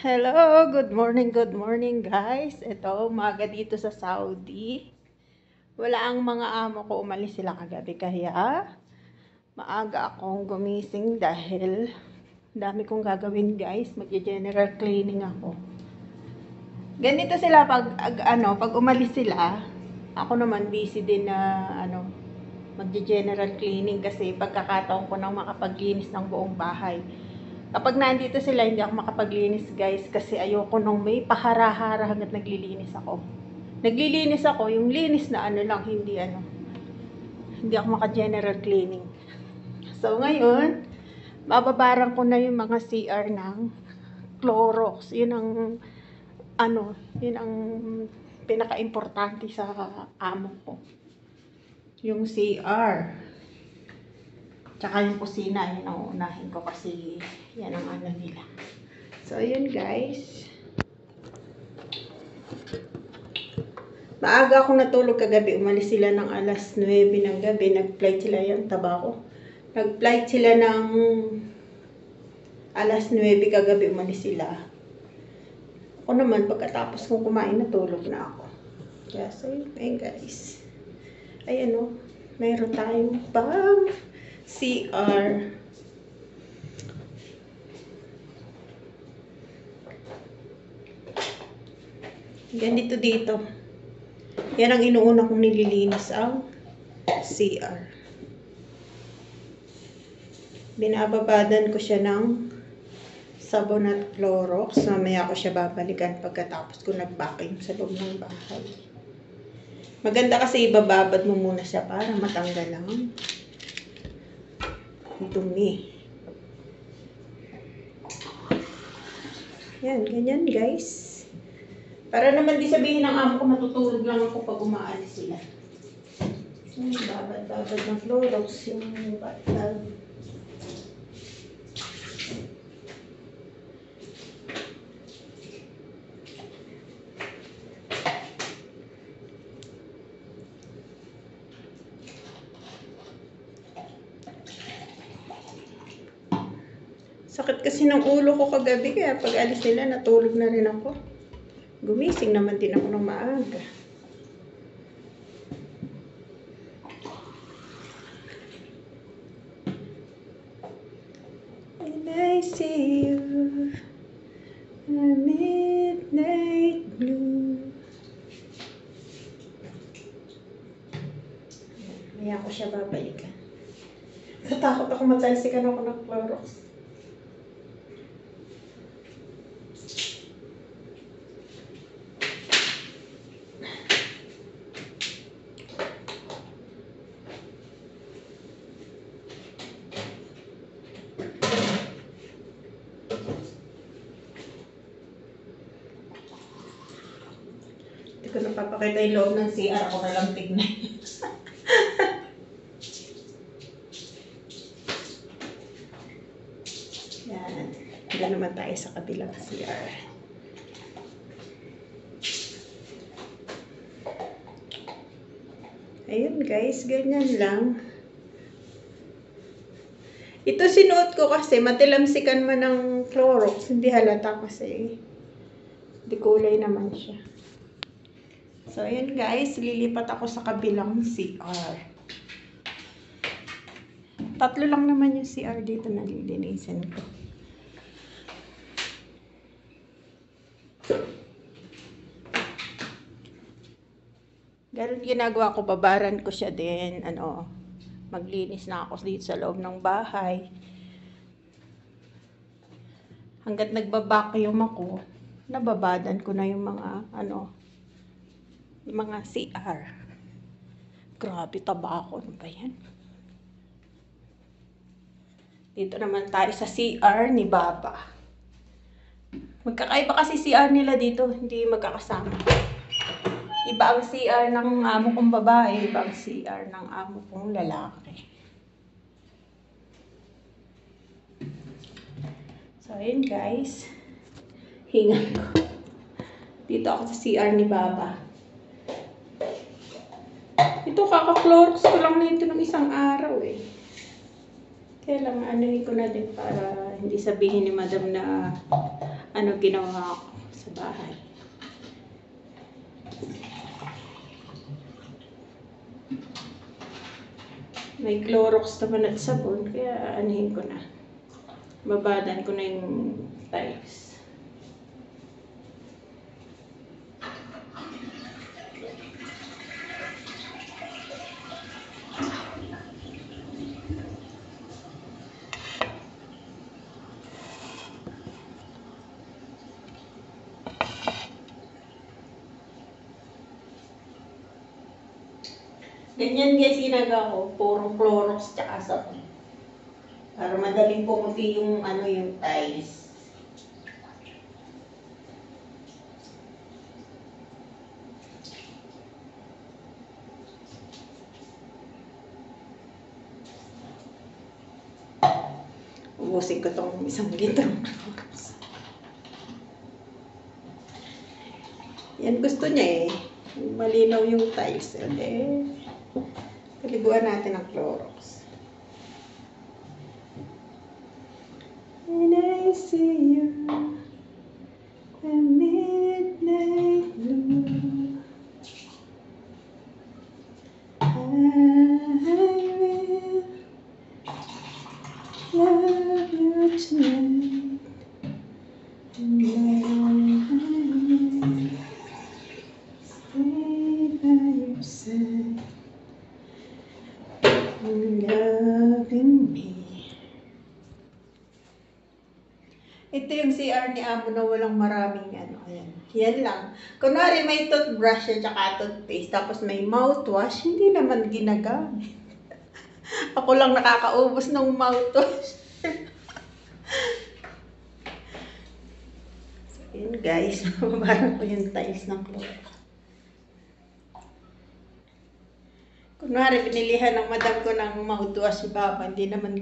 Hello, good morning guys. Ito, umaga dito sa Saudi. Wala ang mga amo ko, umalis sila kagabi kaya maaga akong gumising dahil dami kong gagawin guys. Mag-general cleaning ako. Ganito sila pag umalis sila, ako naman busy din na mag-general cleaning kasi pagkakataon ko nang makapaglinis ng buong bahay. Kapag nandito sila, hindi ako makapaglinis guys kasi ayoko nung may pahara-hara hanggat naglilinis ako. Naglilinis ako, yung linis na lang, hindi ako maka-general cleaning. So ngayon, bababaran ko na yung mga CR ng Clorox. Yun ang pinaka-importante sa amo ko. Yung CR. Tsaka yung kusina, yun ang unahin ko kasi yan ang nila. So, yun guys. Maaga akong natulog kagabi. Umalis sila ng alas 9 ng gabi. Nag-flight sila yung tabako. Nag-flight sila ng alas 9 kagabi. Umalis sila. Ako naman, pagkatapos kong kumain, natulog na ako. Kaya, so yun guys. Ayan mayroon tayong pang CR. Ganito dito. Yan ang inuuna kong nililinis ang CR. Binababadan ko siya ng sabon at Clorox. Mamaya ko siya babalikan pagkatapos ko nag-vacuum sa loob ng bahay. Maganda kasi ibababad mo muna siya para matanggal ang dumi. Yan, ganyan guys. Para naman di sabihin ng amo ko matutulog lang ako pag umaalis sila. Babad-babad ng Clorox yung bathtub. Sakit kasi ng ulo ko kagabi kaya pag alis nila natulog na rin ako. Gumising naman din ako ng maaga. And I see you in a midnight blue. Maya ko siya babalikan. Natakot ako matalsikan ako ng Clorox. Hindi ko napapakita yung loob ng CR. Ako na lang tignan. Yan. Hindi naman tayo sa kabilang CR. Ayun guys, ganyan lang. Ito sinuot ko kasi matilamsikan man ng Clorox. Hindi halata kasi. Di kulay naman siya. So, ayan guys, lilipat ako sa kabilang CR. Tatlo lang naman yung CR dito na lilinisin ko. Ganun ginagawa ko, babaran ko siya din, maglinis na ako dito sa loob ng bahay. Hanggat nagbabacuum ako, nababadan ko na yung mga CR. Grabe, tabako. Ano ba yan? Dito naman tayo sa CR ni Baba. Magkakaiba kasi CR nila dito. Hindi magkakasama. Iba ang CR ng amo kong babae. Iba ang CR ng amo kong lalaki. So, ayun guys. Hingan ko. Dito ako sa CR ni Baba. Ito, kaka-Clorox ko lang na ito ng isang araw eh. Kaya lang, anuhin ko na din para hindi sabihin ni Madam na ano ginawa ko sa bahay. May Clorox naman at sabon, kaya anihin ko na. Babadan ko na yung tiles. Ganyan guys, ginagawa ko, purong Clorox tsaka sabon. Para madaling pumuti yung ano yung tiles. Ubusin ko tong 1 litro Clorox. Yan gusto niya eh. Malinaw yung tiles. Paliguan natin ang Clorox. And I see you the midnight blue. I will love you tonight. And I will stay by your side. Loving me. Ito yung CR ni Amo na walang maraming ano. Ayan. Yan lang. Kunwari may toothbrush at saka toothpaste, tapos may mouthwash, hindi naman ginagamit. Ako lang nakakaubos ng mouthwash. So, yun guys. Mababarang ko yung tiles ng Clorox. Kunwari, binilihan ng madam ko ng mouthwash si Papa, hindi naman,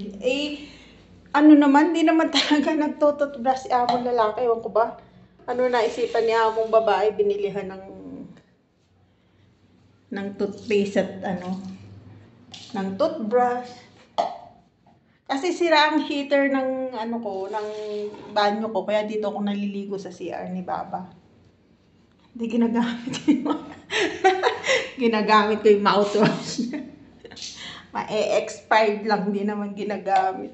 ano naman, hindi naman talaga nagtututbrush si among lalaki, ewan ko ba? Ano naisipan niya among babae, binilihan ng toothpaste at ano, ng toothbrush. Kasi sira ang heater ng ano ko, ng banyo ko, kaya dito ako naliligo sa CR ni Baba. Hindi ginagamit yung ginagamit ko yung mouthwash. Ma-expired lang, hindi naman ginagamit.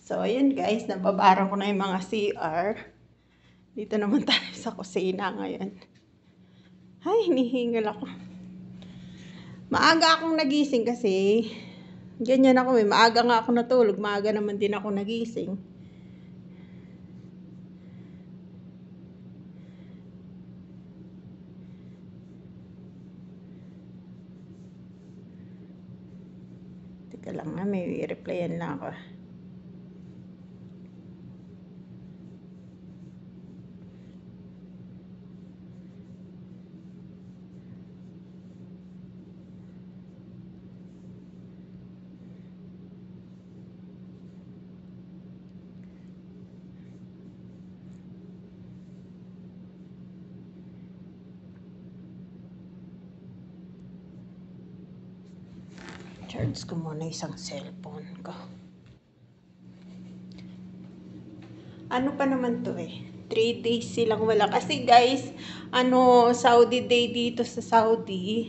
So, ayun guys, nababara ko na yung mga CR. Dito naman tayo sa kusina ngayon. Ay, hinihingal ako. Maaga akong nagising kasi ganyan ako eh. Maaga nga ako natulog, maaga naman din ako nagising. Teka lang nga, may replyan lang ako. Charge ko muna isang cellphone ko. Ano pa naman to eh? 3 days silang wala. Kasi guys, ano, Saudi day dito sa Saudi.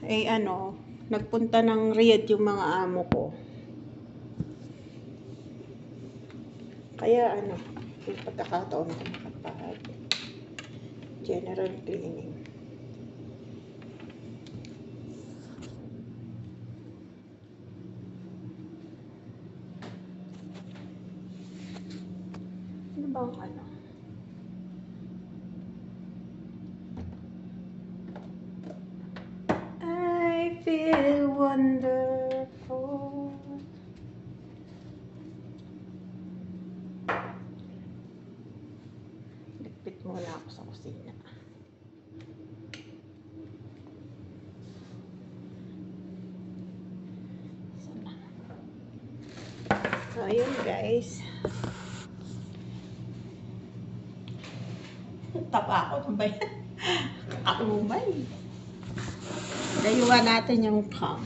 Eh ano, nagpunta ng Riyadh yung mga amo ko. Kaya ano, yung pagkakataon ko makapag general cleaning. Ano bang ano? I feel wonderful. Ligpit muna ako sa kusina. So, ayun guys. Tapa ako. Ano ba yan? Kaumay. Dayuan natin yung ham.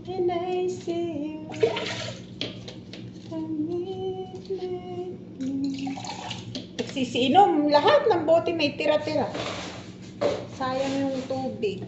And I see you. Nagsisinom. Lahat ng bote may tira-tira. Sayang yung tubig.